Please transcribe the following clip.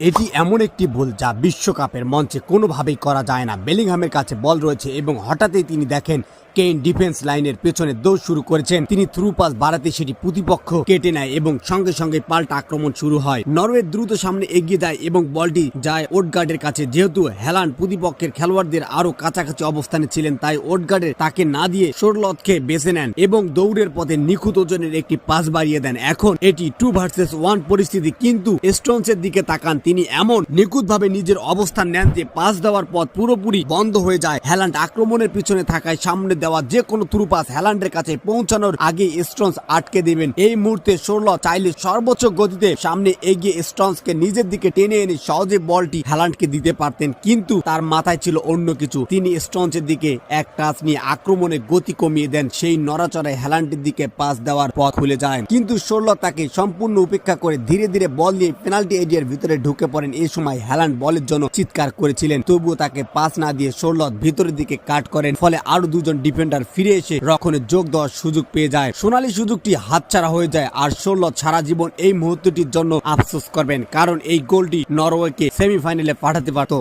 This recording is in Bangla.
এটি এমন একটি ভুল যা বিশ্বকাপের মঞ্চে কোনোভাবেই করা যায় না। বেলিংহামের কাছে বল রয়েছে এবং হঠাৎই তিনি দেখেন কেইন ডিফেন্স লাইনের পেছনে দৌড় শুরু করেছেন। তিনি থ্রু পাস বাড়াতে সেটি প্রতিপক্ষ কেটে নেয় এবং সঙ্গে সঙ্গে পাল্টা আক্রমণ শুরু হয়। নরওয়ে দ্রুত সামনে এগিয়ে যায় এবং বলটি যায় ওডগার্ডের কাছে। যেহেতু হ্যালান্ড প্রতিপক্ষের খেলোয়াড়দের আরো কাছাকাছি অবস্থানে ছিলেন, তাই ওডগার্ডের তাকে না দিয়ে সোরলথকে বেছে নেন এবং দৌড়ের পথে নিখুঁত ওজনের একটি পাস বাড়িয়ে দেন। এখন এটি 2 ভার্সেস 1 পরিস্থিতি, কিন্তু স্টোনসের দিকে তাকান। তিনি এমন নিখুঁতভাবে নিজের অবস্থান নেন যে পাস দেওয়ার পথ পুরোপুরি বন্ধ হয়ে যায়। হ্যালান্ড আক্রমণের পিছনে থাকায় সামনে দেওয়া যে কোনো থ্রু পাস হ্যালান্ডের কাছে পৌঁছানোর আগে স্টোনস আটকে দেবেন। এই মুহূর্তে সোরলথ চাইলে সর্বোচ্চ গতিতে সামনে এগিয়ে স্টোনসকে নিজের দিকে টেনে এনে সহজে বলটি হ্যালান্ডকে দিতে পারতেন, কিন্তু তার মাথায় ছিল অন্য কিছু। তিনি স্টোনসের দিকে এক টাচ নিয়ে আক্রমণের গতি কমিয়ে দেন। সেই নড়াচড়ায় হ্যালান্ডের দিকে পাস দেওয়ার পথ খুলে যায়, কিন্তু সোরলথ তাকে সম্পূর্ণ উপেক্ষা করে ধীরে ধীরে বল নিয়ে পেনাল্টি এরিয়ার ভিতরে ঢুকে পড়েন। এই সময় হ্যালান্ড বলের জন্য চিৎকার করেছিলেন, তবুও তাকে পাস না দিয়ে সোরলথ ভিতরের দিকে কাট করেন। ফলে আরো দুজন ডিফেন্ডার ফিরে এসে রক্ষণে যোগ দেওয়ার সুযোগ পেয়ে যায়। সোনালী সুযোগটি হাতছাড়া হয়ে যায় আর সোরলথ সারা জীবন এই মুহূর্তটির জন্য আফসোস করবেন, কারণ এই গোলটি নরওয়েকে সেমিফাইনালে পাঠাতে পারত।